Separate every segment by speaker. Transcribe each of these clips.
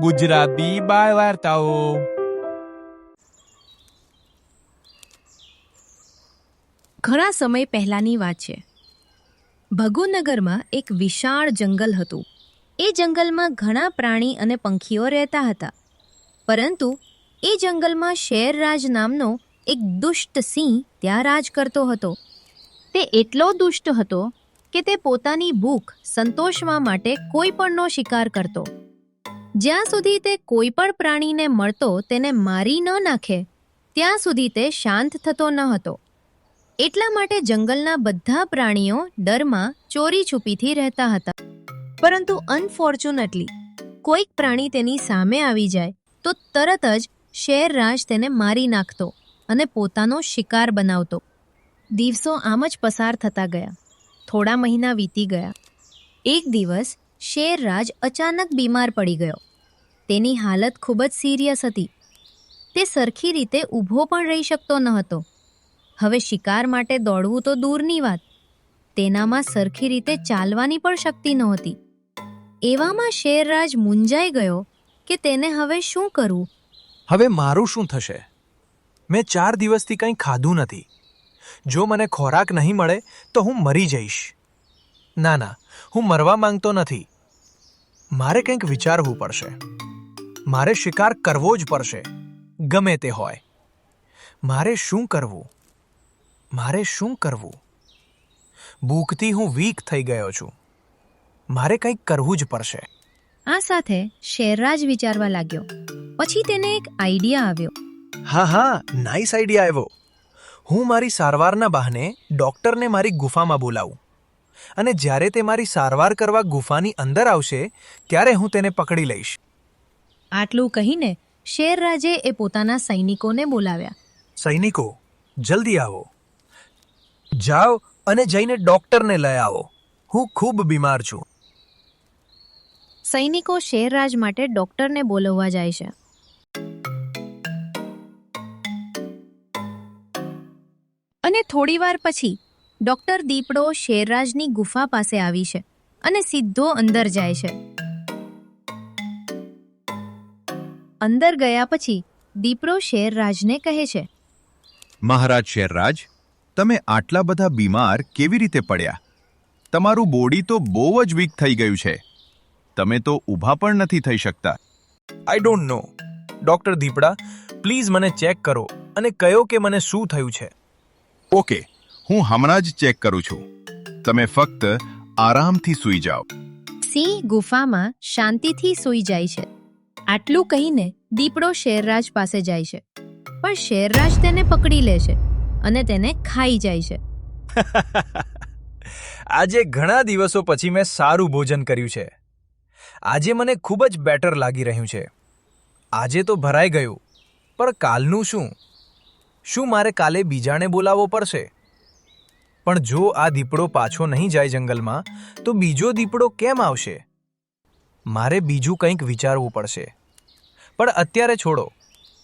Speaker 1: ગુજરાતી બાળ વાર્તાઓ.
Speaker 2: ઘણા સમય પહેલાંની વાત છે. ભગુનગરમાં એક વિશાળ જંગલ હતું. એ જંગલમાં ઘણા પ્રાણી અને પંખીઓ રહેતા હતા. પરંતુ એ જંગલમાં શેરરાજ નામનો એક દુષ્ટ સિંહ ત્યાં રાજ કરતો હતો. તે એટલો દુષ્ટ હતો કે તે પોતાની ભૂખ સંતોષવા માટે કોઈ પણનો શિકાર કરતો. જ્યાં સુધી તે કોઈ પણ પ્રાણીને મળતો તેને મારી ન નાખે ત્યાં સુધી તે શાંત થતો ન હતો. એટલા માટે જંગલના બધા પ્રાણીઓ ડરમાં ચોરી છુપીથી રહેતા હતા. પરંતુ અનફોર્ચ્યુનેટલી કોઈક પ્રાણી તેની સામે આવી જાય તો તરત જ શેરરાજ તેને મારી નાખતો અને પોતાનો શિકાર બનાવતો. દિવસો આમ જ પસાર થતા ગયા. થોડા મહિના વીતી ગયા. એક દિવસ શેરરાજ અચાનક બીમાર પડી ગયો. તેની હાલત ખૂબ જ સિરિયસ હતી. તે સરખી રીતે ઊભો પણ રહી શકતો ન હતો. હવે શિકાર માટે દોડવું તો દૂરની વાત, તેનામાં સરખી રીતે ચાલવાની પણ શક્તિ નહોતી. એવામાં શેરરાજ મૂંઝાઈ ગયો કે તેને હવે શું કરવું.
Speaker 1: હવે મારું શું થશે? મેં 4 દિવસથી કંઈ ખાધું નથી. જો મને ખોરાક નહીં મળે તો હું મરી જઈશ. ના, હું મરવા માંગતો નથી. મારે કંઈક વિચારવું પડશે. મારે શિકાર કરવો જ પડશે, ગમે તે હોય. મારે શું કરવું? ભૂખથી હું વીક થઈ ગયો છું. મારે કંઈક કરવું જ પડશે.
Speaker 2: આ સાથે શેરરાજ વિચારવા લાગ્યો. પછી તેને એક આઈડિયા આવ્યો.
Speaker 1: હા, નાઇસ આઈડિયા આવ્યો. હું મારી સારવારના બહાને ડૉક્ટરને મારી ગુફામાં બોલાવું અને જ્યારે તે મારી સારવાર કરવા ગુફાની અંદર આવશે ત્યારે હું તેને પકડી લઈશ.
Speaker 2: આટલું કહીને શેરરાજે એ પોતાના સૈનિકોને બોલાવ્યા.
Speaker 1: સૈનિકો, જલ્દી આવો. જાઓ અને જઈને ડૉક્ટરને લઈ આવો. હું ખૂબ બીમાર છું.
Speaker 2: સૈનિકો શેરરાજ માટે ડૉક્ટરને બોલાવવા જાય છે. અને થોડીવાર પછી ડૉક્ટર દીપડો શેરરાજની ગુફા પાસે આવી છે અને સીધો અંદર જાય છે. અંદર ગયા પછી દીપડો શેરરાજને કહે છે,
Speaker 3: મહારાજ શેરરાજ, તમે આટલા બધા બીમાર કેવી રીતે પડ્યા? તમારું બોડી તો બહુ જ વીક થઈ ગયું છે. તમે તો ઊભા પણ નથી થઈ શકતા.
Speaker 1: I don't know. ડૉક્ટર દીપડા, પ્લીઝ મને ચેક કરો અને કહો કે મને શું થયું છે.
Speaker 3: ઓકે, હું હમણાં જ ચેક કરું છું. તમે ફક્ત આરામથી સૂઈ જાઓ.
Speaker 2: સિંહ ગુફામાં શાંતિથી સૂઈ જાય છે. આટલું કહીને દીપડો શેરરાજ પાસે જાય છે. પણ શેરરાજ તેને પકડી લે છે અને તેને ખાઈ જાય છે.
Speaker 1: આજે ઘણા દિવસો પછી મેં સારું ભોજન કર્યું છે. આજે મને ખૂબ જ બેટર લાગી રહ્યું છે. આજે તો ભરાઈ ગયું, પણ કાલનું શું? શું મારે કાલે બીજાને બોલાવવો પડશે? પણ જો આ દીપડો પાછો નહીં જાય જંગલમાં તો બીજો દીપડો કેમ આવશે? મારે બીજું કંઈક વિચારવું પડશે. પણ અત્યારે છોડો,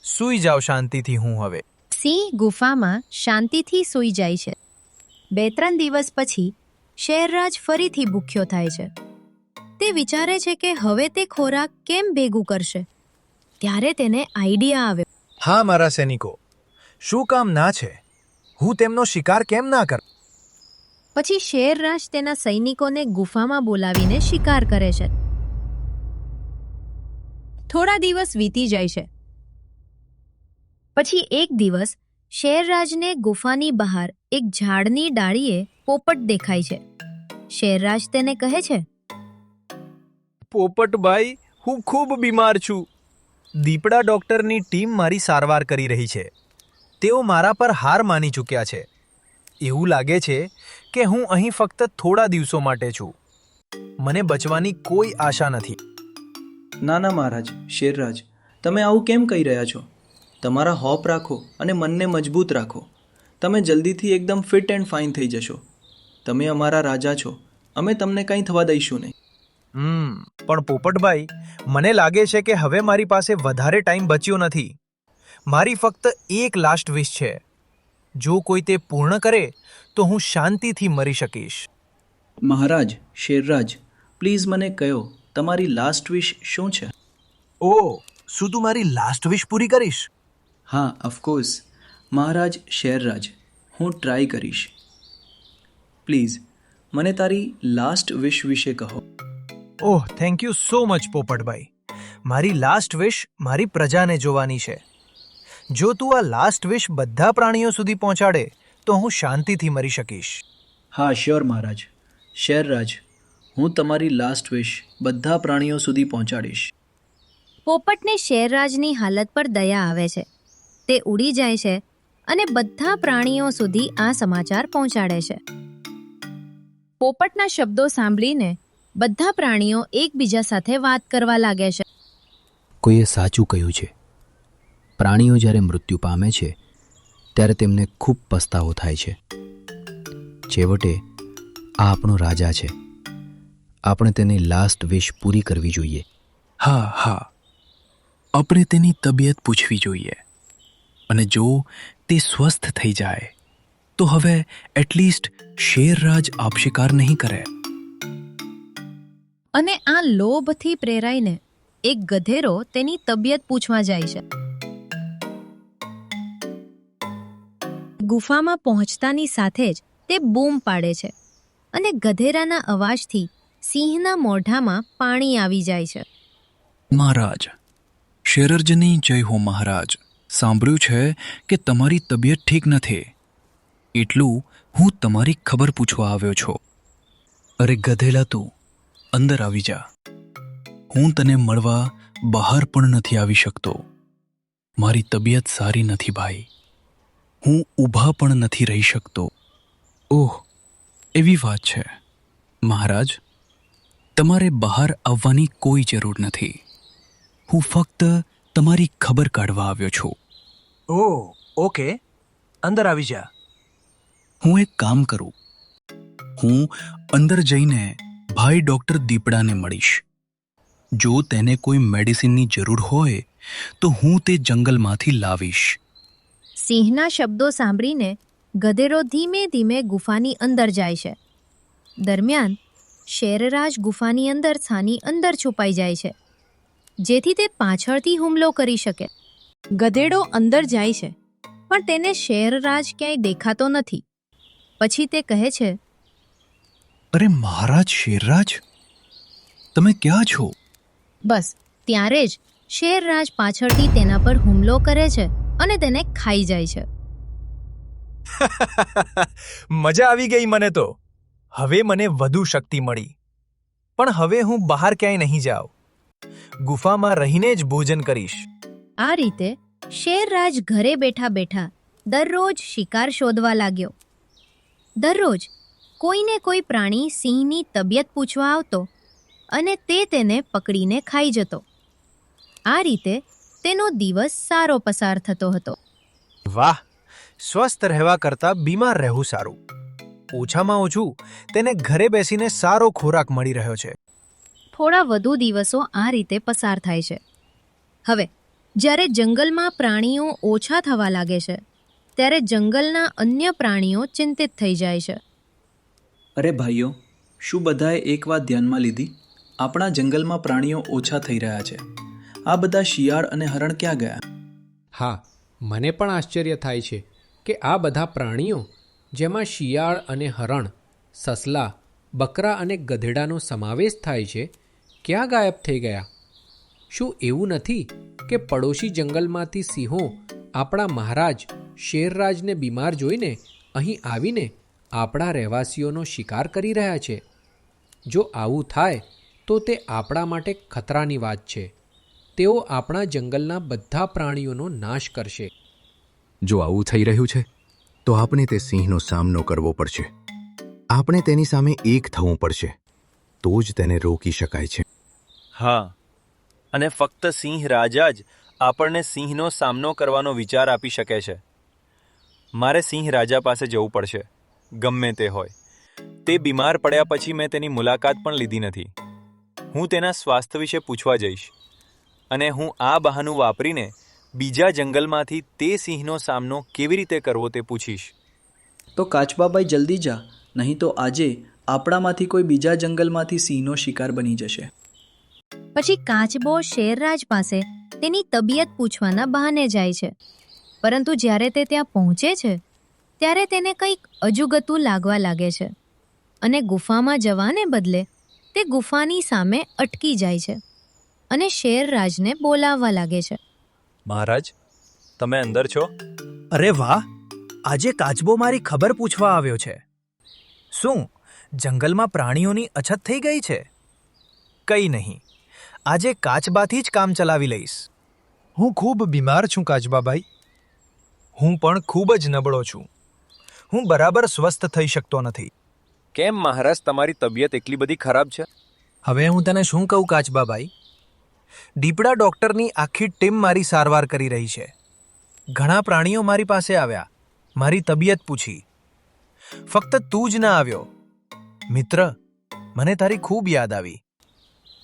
Speaker 1: સૂઈ જાઓ શાંતિથી. હું હવે
Speaker 2: સિંહ ગુફામાં શાંતિથી સૂઈ જાય છે. 2-3 દિવસ પછી શેરરાજ ફરીથી ભૂખ્યો થાય છે. તે વિચારે છે કે હવે તે ખોરાક કેમ ભેગું કરશે. ત્યારે તેને આઈડિયા આવ્યો.
Speaker 1: હા, મારા સૈનિકો, શું કામ ના છે? હું તેમનો શિકાર કેમ ના કરું?
Speaker 2: પછી શેરરાજ તેના સૈનિકોને ગુફામાં બોલાવીને શિકાર કરે છે. થોડા દિવસ વીતી જાય છે. પછી એક દિવસ શેરરાજને ગુફાની બહાર એક ઝાડની ડાળીએ પોપટ દેખાય છે. શેરરાજ તેને કહે છે,
Speaker 1: પોપટભાઈ, હું ખૂબ બીમાર છું. દીપડા ડૉક્ટરની ટીમ મારી સારવાર કરી રહી છે. તેઓ મારા પર હાર માની ચૂક્યા છે. એવું લાગે છે કે હું અહીં ફક્ત થોડા દિવસો માટે છું. મને બચવાની કોઈ આશા નથી.
Speaker 4: ના મહારાજ શેરરાજ, તમે આવું કેમ કહી રહ્યા છો? તમારા હોપ રાખો અને મનને મજબૂત રાખો. તમે જલ્દીથી એકદમ ફિટ એન્ડ ફાઇન થઈ જશો. તમે અમારા રાજા છો. અમે તમને કંઈ થવા દઈશું નહીં.
Speaker 1: પણ પોપટભાઈ, મને લાગે છે કે હવે મારી પાસે વધારે ટાઈમ બચ્યો નથી. મારી ફક્ત એક લાસ્ટ વિશ છે. જો કોઈ તે પૂર્ણ કરે તો હું શાંતિથી મરી શકીશ.
Speaker 4: મહારાજ શેરરાજ, પ્લીઝ મને કહો, તમારી લાસ્ટ વિશ શું છે?
Speaker 1: ઓ, શું તું મારી લાસ્ટ વિશ પૂરી કરીશ?
Speaker 4: હા, ઓફકોર્સ મહારાજ શેરરાજ, હું ટ્રાય કરીશ. પ્લીઝ મને તારી લાસ્ટ વિશ વિશે કહો.
Speaker 1: Oh, thank you so much Popatbhai. મારી લાસ્ટ વિશ મારી પ્રજાને જોવાની છે. જો તું આ લાસ્ટ વિશ બધા પ્રાણીઓ સુધી પહોંચાડે તો હું શાંતિથી મરી શકીશ.
Speaker 4: હા, શ્યોર મહારાજ. શેરરાજ, હું તમારી લાસ્ટ વિશ બધા પ્રાણીઓ સુધી પહોંચાડીશ.
Speaker 2: પોપટને શેરરાજની હાલત પર દયા આવે છે. તે ઉડી જાય છે અને બધા પ્રાણીઓ સુધી આ સમાચાર પહોંચાડે છે. પોપટના શબ્દો સાંભળીને બધા પ્રાણીઓ એકબીજા સાથે વાત કરવા લાગે છે.
Speaker 5: કોઈએ સાચું કહ્યું છે. પ્રાણીઓ જ્યારે મૃત્યુ પામે છે ત્યારે તેમને ખૂબ પસ્તાવો થાય છે. છેવટે આ આપણો રાજા છે. આપણે તેની લાસ્ટ વિશ પૂરી કરવી જોઈએ.
Speaker 6: હા, આપણે તેની તબિયત પૂછવી જોઈએ, અને જો તે સ્વસ્થ થઈ જાય તો હવે એટલીસ્ટ શેરરાજ આપ શિકાર નહીં કરે.
Speaker 2: અને આ લોભથી પ્રેરાઈને એક ગધેરો તેની તબિયત પૂછવા જાય છે. ગુફામાં પહોંચતાની સાથે જ તે બૂમ પાડે છે અને ગધેરાના અવાજથી સિંહના મોઢામાં પાણી આવી જાય છે.
Speaker 6: મહારાજ, શેરરજની જય હો મહારાજ. સાંભળ્યું છે કે તમારી તબિયત ઠીક નથી, એટલું હું તમારી ખબર પૂછવા આવ્યો છું. અરે ગધેડા, તું અંદર આવી જા. હું તને મળવા બહાર પણ નથી આવી શકતો. મારી તબિયત સારી નથી ભાઈ. હું ઊભા પણ નથી રહી શકતો. ઓહ, એવી વાત છે. મહારાજ, તમારે બહાર આવવાની કોઈ જરૂર નથી. હું ફક્ત તમારી ખબર કાઢવા આવ્યો છું.
Speaker 1: ઓહ, ઓકે, અંદર આવી જા.
Speaker 6: હું એક કામ કરું, હું અંદર જઈને ભાઈ ડૉક્ટર દીપડાને મળીશ. જો તેને કોઈ મેડિસિનની જરૂર હોય તો હું તે જંગલમાંથી લાવીશ.
Speaker 2: સિંહના શબ્દો સાંભળીને ગધેડો ધીમે ધીમે ગુફાની અંદર જાય છે. દરમિયાન શેરરાજ ગુફાની અંદર છાની અંદર છુપાઈ જાય છે, જેથી તે પાછળથી હુમલો કરી શકે. ગધેડો અંદર જાય છે, પણ તેને શેરરાજ ક્યાંય દેખાતો નથી. પછી તે કહે છે,
Speaker 6: અરે મહારાજ શેરરાજ, તમે ક્યાં છો?
Speaker 2: બસ ત્યારે જ શેરરાજ પાછળથી તેના પર હુમલો કરે છે અને તેને ખાઈ જાય છે.
Speaker 1: મજા આવી ગઈ મને તો. હવે મને વધુ શક્તિ મળી. પણ હવે હું બહાર ક્યાંય નહીં જાઉં. ગુફામાં રહીને જ ભોજન કરીશ.
Speaker 2: આ રીતે શેરરાજ ઘરે બેઠા બેઠા દરરોજ શિકાર શોધવા લાગ્યો. દરરોજ કોઈને કોઈ પ્રાણી સિંહની તબિયત પૂછવા આવતો અને તે તેને પકડીને ખાઈ જતો. આ રીતે તેનો દિવસ સારો પસાર થતો હતો.
Speaker 1: વાહ, સ્વસ્થ રહેવા કરતાં બીમાર રહેવું સારું. ઓછામાં ઓછું તેને ઘરે બેસીને સારો ખોરાક મળી રહ્યો છે.
Speaker 2: થોડા વધુ દિવસો આ રીતે પસાર થાય છે. હવે જ્યારે જંગલમાં પ્રાણીઓ ઓછા થવા લાગે છે ત્યારે જંગલના અન્ય પ્રાણીઓ ચિંતિત થઈ જાય છે.
Speaker 4: અરે ભાઈઓ, શું બધાએ એક વાત ધ્યાનમાં લીધી? આપણા જંગલમાં પ્રાણીઓ ઓછા થઈ રહ્યા છે. આ બધા શિયાળ અને હરણ ક્યાં ગયા?
Speaker 7: હા, મને પણ આશ્ચર્ય થાય છે કે આ બધા પ્રાણીઓ, જેમાં શિયાળ અને હરણ, સસલા, બકરા અને ગધેડાનો સમાવેશ થાય છે, ક્યાં ગાયબ થઈ ગયા? શું એવું નથી કે પડોશી જંગલમાંથી સિંહો આપણા મહારાજ શેરરાજને બીમાર જોઈને અહીં આવીને આપણા રહેવાસીઓનો શિકાર કરી રહ્યા છે? જો આવું થાય તો તે આપણા માટે ખતરાની વાત છે. તેઓ આપણા જંગલના બધા પ્રાણીઓનો નાશ કરશે.
Speaker 3: જો આવું થઈ રહ્યું છે તો આપણે તે સિંહનો સામનો કરવો પડશે. આપણે તેની સામે એક થવું પડશે, તો જ તેને રોકી શકાય છે.
Speaker 8: હા, અને ફક્ત સિંહ રાજા જ આપણને સિંહનો સામનો કરવાનો વિચાર આપી શકે છે. મારે સિંહ રાજા પાસે જવું પડશે, ગમે તે હોય. તે બીમાર પડ્યા પછી મેં તેની મુલાકાત પણ લીધી નથી. હું તેના સ્વાસ્થ્ય વિશે પૂછવા જઈશ, અને હું આ બહાનું વાપરીને બીજા જંગલમાંથી તે સિંહનો સામનો કેવી રીતે કરવો તે પૂછીશ.
Speaker 4: તો કાચબાભાઈ જલ્દી જા, નહીં તો આજે આપણામાંથી કોઈ બીજા જંગલમાંથી સિંહનો શિકાર બની જશે.
Speaker 2: પછી કાચબો શેરરાજ પાસે તેની તબિયત પૂછવાના બહાને જાય છે, પરંતુ જ્યારે તે ત્યાં પહોંચે છે ત્યારે તેને કંઈક અજુગતું લાગવા લાગે છે અને ગુફામાં જવાને બદલે તે ગુફાની સામે અટકી જાય છે અને શેરરાજને બોલાવવા લાગે છે.
Speaker 8: મહારાજ, તમે અંદર છો?
Speaker 1: અરે વાહ, આજે કાચબો મારી ખબર પૂછવા આવ્યો છે. શું જંગલમાં પ્રાણીઓની અછત થઈ ગઈ છે? કંઈ નહીં, આજે કાચબાથી જ કામ ચલાવી લઈશ. હું ખૂબ બીમાર છું કાચબાભાઈ. હું પણ ખૂબ જ નબળો છું. હું બરાબર સ્વસ્થ થઈ શકતો નથી.
Speaker 8: કેમ મહારાજ, તમારી તબિયત એટલી બધી ખરાબ છે?
Speaker 1: હવે હું તને શું કહું કાચબાભાઈ? દીપડા ડૉક્ટરની આખી ટીમ મારી સારવાર કરી રહી છે. ઘણા પ્રાણીઓ મારી પાસે આવ્યા, મારી તબિયત પૂછી. ફક્ત તું જ ના આવ્યો. મિત્ર, મને તારી ખૂબ યાદ આવી.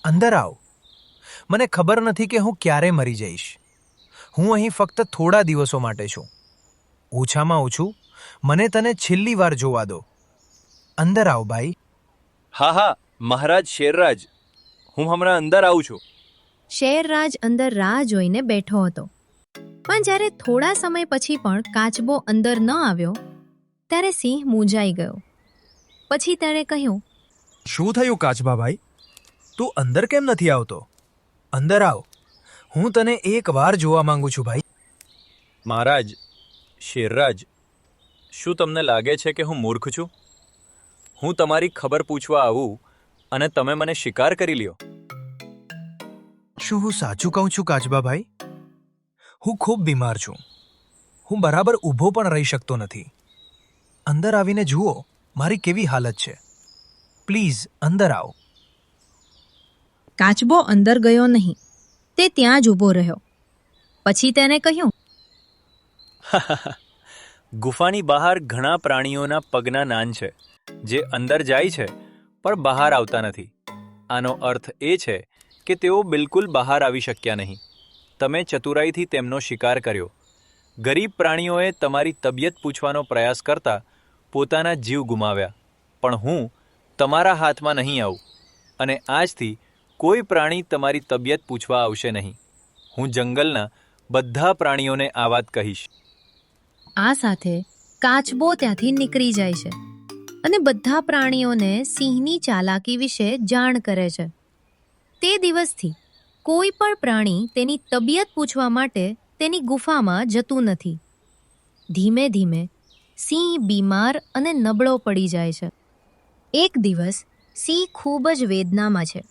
Speaker 1: અંદર આવ. મને ખબર નથી કે હું ક્યારે મરી જઈશ. હું અહીં ફક્ત થોડા દિવસો માટે છું. ઓછામાં ઓછું મને તને છેલ્લી વાર જોવા દો. અંદર આવ ભાઈ.
Speaker 8: હા હા મહારાજ શેરરાજ, હું હમણાં અંદર આવું છું.
Speaker 2: શેરરાજ અંદર રાહ જોઈને બેઠો હતો, પણ જ્યારે થોડા સમય પછી પણ કાચબો અંદર ન આવ્યો ત્યારે સિંહ મૂંઝાઈ ગયો. પછી તેણે કહ્યું,
Speaker 1: શું થયું કાચબાભાઈ? તું અંદર કેમ નથી આવતો? અંદર આવ. હું તને એક વાર જોવા માંગુ છું ભાઈ.
Speaker 8: મહારાજ શેરરાજ, શું તમને લાગે છે કે હું મૂર્ખ છું? હું તમારી ખબર પૂછવા આવું અને તમે મને શિકાર કરી લ્યો?
Speaker 1: શું હું સાચું કહું છું કાચબાભાઈ? હું ખૂબ બીમાર છું. હું બરાબર ઊભો પણ રહી શકતો નથી. અંદર આવીને જુઓ મારી કેવી હાલત છે. પ્લીઝ અંદર આવ.
Speaker 2: કાચબો અંદર ગયો નહીં. તે ત્યાં જ ઊભો રહ્યો. પછી તેને કહ્યું,
Speaker 8: ગુફાની બહાર ઘણા પ્રાણીઓના પગના નાન છે જે અંદર જાય છે પણ બહાર આવતા નથી. આનો અર્થ એ છે કે તેઓ બિલકુલ બહાર આવી શક્યા નહીં. તમે ચતુરાઈથી તેમનો શિકાર કર્યો. ગરીબ પ્રાણીઓએ તમારી તબિયત પૂછવાનો પ્રયાસ કરતા પોતાના જીવ ગુમાવ્યા. પણ હું તમારા હાથમાં નહીં આવું અને આજથી કોઈ પ્રાણી તમારી તબિયત પૂછવા આવશે નહીં. હું જંગલના બધા પ્રાણીઓને આ વાત કહીશ.
Speaker 2: આ સાથે કાચબો ત્યાંથી નીકળી જાય છે અને બધા પ્રાણીઓને સિંહની ચાલાકી વિશે જાણ કરે છે. તે દિવસથી કોઈ પણ પ્રાણી તેની તબિયત પૂછવા માટે તેની ગુફામાં જતું નથી. ધીમે ધીમે સિંહ બીમાર અને નબળો પડી જાય છે. એક દિવસ સિંહ ખૂબ જ વેદનામાં છે.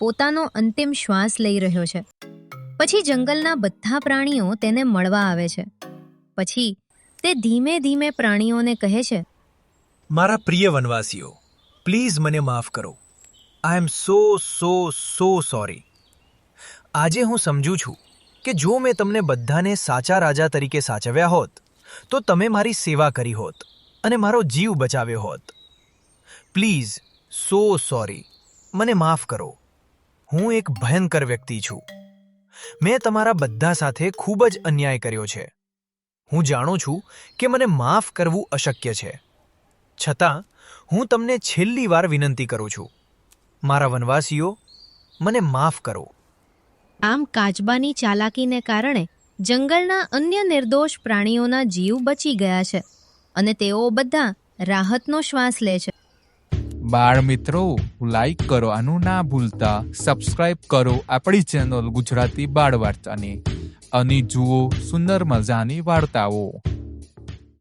Speaker 2: પોતાનો અંતિમ શ્વાસ લઈ રહ્યો છે. પછી જંગલના બધા પ્રાણીઓ તેને મળવા આવે છે. પછી તે ધીમે ધીમે પ્રાણીઓને કહે છે,
Speaker 1: મારા પ્રિય વનવાસીઓ, પ્લીઝ મને માફ કરો. આઈ એમ સો સોરી. આજે હું સમજું છું કે જો મેં તમને બધાને સાચા રાજા તરીકે સાચવ્યા હોત તો તમે મારી સેવા કરી હોત અને મારો જીવ બચાવ્યો હોત. Please, so sorry. મને માફ કરો. હું એક ભયંકર વ્યક્તિ છું. મેં તમારા બધા સાથે ખૂબ જ અન્યાય કર્યો છે. હું જાણું છું કે મને માફ કરવું અશક્ય છે. છતાં હું તમને છેલ્લી વાર વિનંતી કરું છું, મારા વનવાસીઓ, મને માફ કરો.
Speaker 2: આમ કાચબાની ચાલાકીને કારણે જંગલના અન્ય નિર્દોષ પ્રાણીઓના જીવ બચી ગયા છે અને તેઓ બધા રાહતનો શ્વાસ લે છે.
Speaker 9: બાળ મિત્રો, લાઈક કરો આનું ના ભૂલતા, સબસ્ક્રાઇબ કરો આપણી ચેનલ ગુજરાતી બાળ વાર્તાની અને જુઓ સુંદર મજાની વાર્તાઓ.